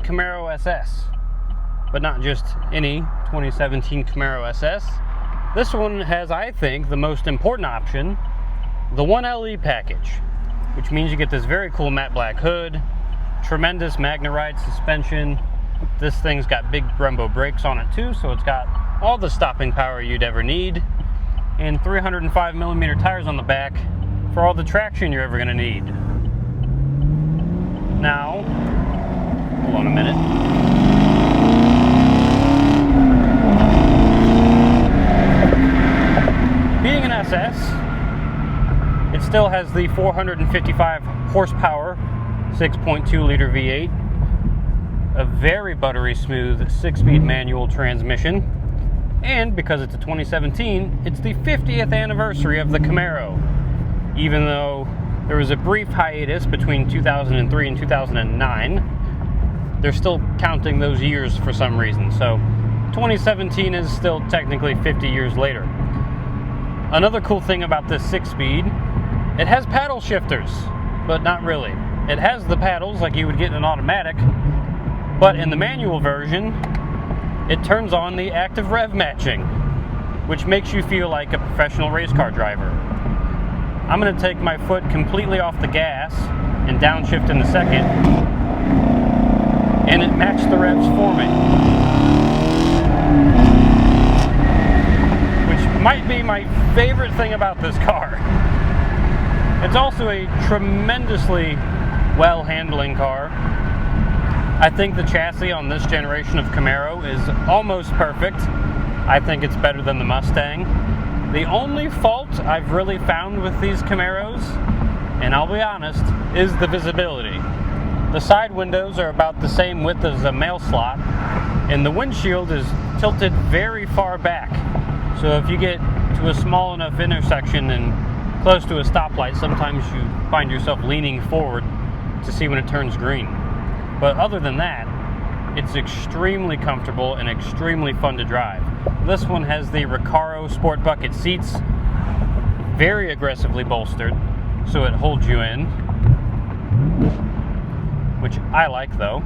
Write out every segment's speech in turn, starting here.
Camaro SS, but not just any 2017 Camaro SS. This one has, I think, the most important option, the 1LE package, which means you get this very cool matte black hood, tremendous Magna-Ride suspension. This thing's got big Brembo brakes on it too, so it's got all the stopping power you'd ever need, and 305mm tires on the back for all the traction you're ever going to need. Now, hold on a minute. Being an SS, it still has the 455 horsepower, 6.2 liter V8, a very buttery smooth 6-speed manual transmission, and because it's a 2017, it's the 50th anniversary of the Camaro. Even though there was a brief hiatus between 2003 and 2009, they're still counting those years for some reason. So 2017 is still technically 50 years later. Another cool thing about this 6-speed, it has paddle shifters, but not really. It has the paddles like you would get in an automatic, but in the manual version, it turns on the active rev matching, which makes you feel like a professional race car driver. I'm going to take my foot completely off the gas and downshift in a second, and it matched the revs for me, which might be my favorite thing about this car. It's also a tremendously well-handling car. I think the chassis on this generation of Camaro is almost perfect. I think it's better than the Mustang. The only fault I've really found with these Camaros, and I'll be honest, is the visibility. The side windows are about the same width as a mail slot, and the windshield is tilted very far back. So if you get to a small enough intersection and close to a stoplight, sometimes you find yourself leaning forward to see when it turns green. But other than that, it's extremely comfortable and extremely fun to drive. This one has the Recaro Sport Bucket seats, very aggressively bolstered, so it holds you in, which I like though.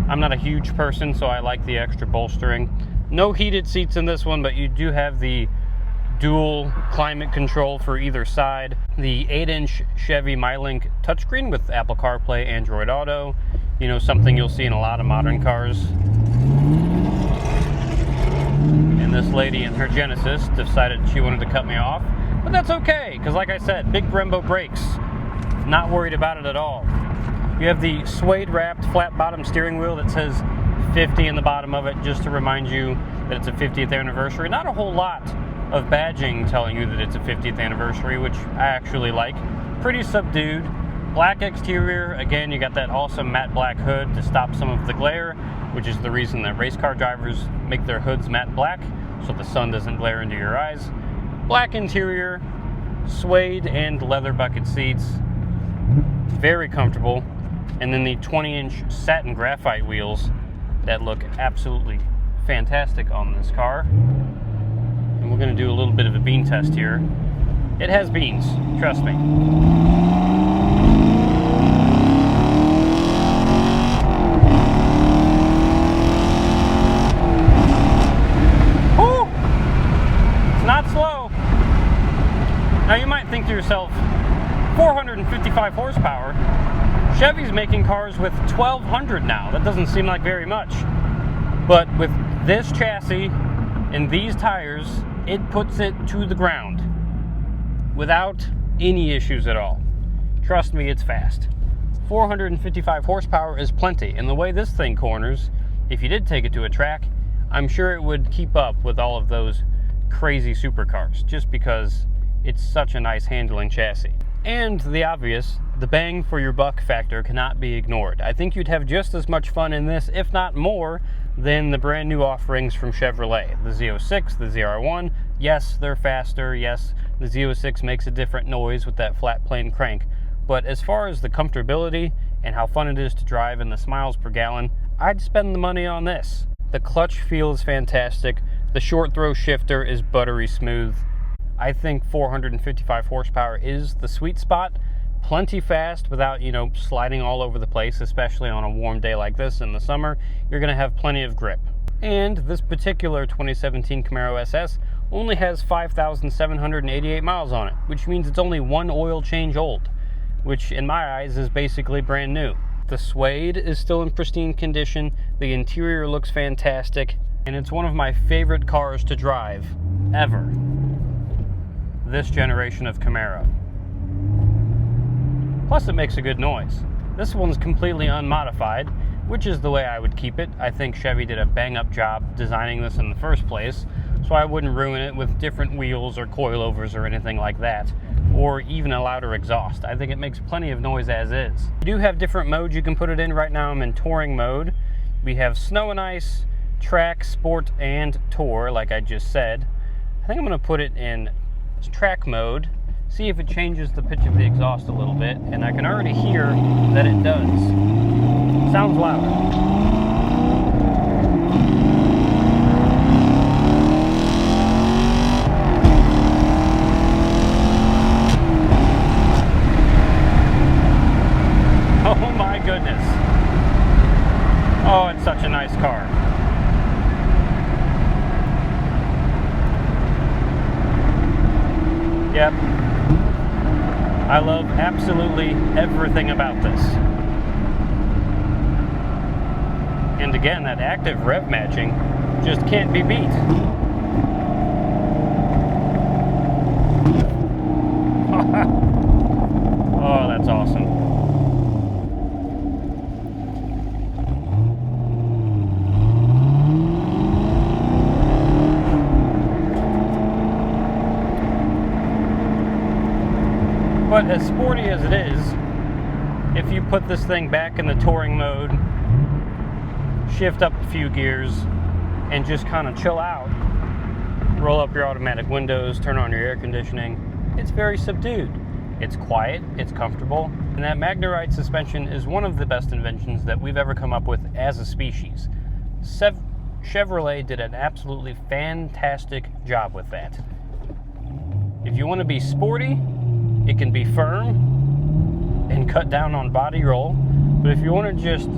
I'm not a huge person, so I like the extra bolstering. No heated seats in this one, but you do have the dual climate control for either side. The 8-inch Chevy MyLink touchscreen with Apple CarPlay, Android Auto, you know, something you'll see in a lot of modern cars. And this lady in her Genesis decided she wanted to cut me off, but that's okay, because like I said, big Brembo brakes, not worried about it at all. You have the suede wrapped flat bottom steering wheel that says 50 in the bottom of it, just to remind you that it's a 50th anniversary. Not a whole lot of badging telling you that it's a 50th anniversary, which I actually like. Pretty subdued. Black exterior, again, you got that awesome matte black hood to stop some of the glare, which is the reason that race car drivers make their hoods matte black, so the sun doesn't glare into your eyes. Black interior, suede and leather bucket seats, very comfortable. And then the 20-inch satin graphite wheels that look absolutely fantastic on this car. And we're going to do a little bit of a bean test here. It has beans, trust me. Woo! It's not slow. Now you might think to yourself, 455 horsepower. Chevy's making cars with 1,200 now. That doesn't seem like very much. But with this chassis and these tires, it puts it to the ground without any issues at all. Trust me, it's fast. 455 horsepower is plenty. And the way this thing corners, if you did take it to a track, I'm sure it would keep up with all of those crazy supercars, just because it's such a nice handling chassis. And the obvious, the bang for your buck factor cannot be ignored. I think you'd have just as much fun in this, if not more, than the brand new offerings from Chevrolet. The Z06, the ZR1, yes, they're faster, yes, the Z06 makes a different noise with that flat plane crank, but as far as the comfortability and how fun it is to drive and the miles per gallon, I'd spend the money on this. The clutch feels fantastic, the short throw shifter is buttery smooth. I think 455 horsepower is the sweet spot. Plenty fast without, sliding all over the place, especially on a warm day like this in the summer. You're going to have plenty of grip. And this particular 2017 Camaro SS only has 5,788 miles on it, which means it's only one oil change old, which in my eyes is basically brand new. The suede is still in pristine condition, the interior looks fantastic, and it's one of my favorite cars to drive ever. This generation of Camaro. Plus it makes a good noise. This one's completely unmodified, which is the way I would keep it. I think Chevy did a bang-up job designing this in the first place, so I wouldn't ruin it with different wheels or coilovers or anything like that, or even a louder exhaust. I think it makes plenty of noise as is. You do have different modes you can put it in. Right now I'm in touring mode. We have snow and ice, track, sport, and tour, like I just said. I think I'm going to put it in track mode, see if it changes the pitch of the exhaust a little bit, and I can already hear that it does. Sounds louder. Oh my goodness. Oh, it's such a nice car. Yep. I love absolutely everything about this. And again, that active rev matching just can't be beat. Oh, that's awesome. But as sporty as it is, if you put this thing back in the touring mode, shift up a few gears, and just kind of chill out, roll up your automatic windows, turn on your air conditioning, it's very subdued. It's quiet, it's comfortable, and that MagneRide suspension is one of the best inventions that we've ever come up with as a species. Chevrolet did an absolutely fantastic job with that. If you want to be sporty, it can be firm and cut down on body roll, but if you want to just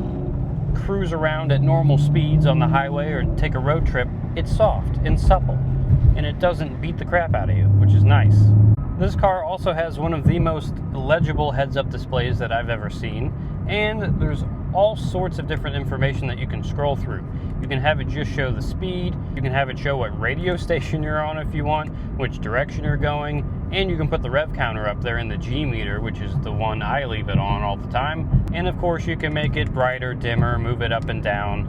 cruise around at normal speeds on the highway or take a road trip, it's soft and supple, and it doesn't beat the crap out of you, which is nice. This car also has one of the most legible heads-up displays that I've ever seen, and there's all sorts of different information that you can scroll through. You can have it just show the speed, you can have it show what radio station you're on if you want, which direction you're going, and you can put the rev counter up there in the G meter, which is the one I leave it on all the time. And of course you can make it brighter, dimmer, move it up and down,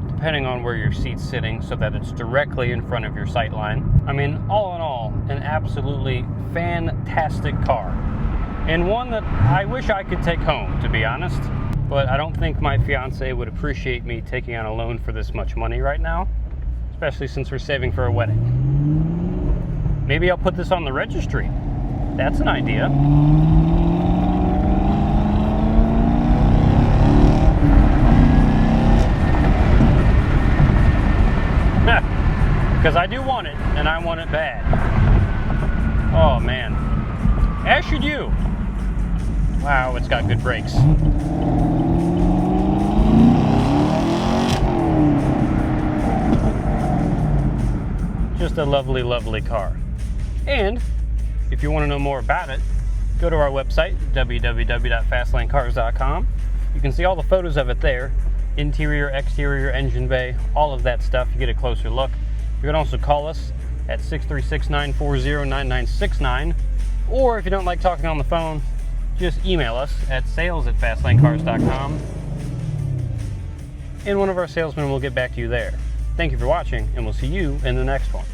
depending on where your seat's sitting so that it's directly in front of your sight line. I mean, all in all, an absolutely fantastic car. And one that I wish I could take home, to be honest. But I don't think my fiance would appreciate me taking on a loan for this much money right now, especially since we're saving for a wedding. Maybe I'll put this on the registry. That's an idea. Because I do want it, and I want it bad. Oh man. As should you. Wow, it's got good brakes. Just a lovely, lovely car. And if you want to know more about it, go to our website, www.fastlanecars.com. You can see all the photos of it there. Interior, exterior, engine bay, all of that stuff. You get a closer look. You can also call us at 636-940-9969. Or if you don't like talking on the phone, just email us at sales@fastlanecars.com. And one of our salesmen will get back to you there. Thank you for watching, and we'll see you in the next one.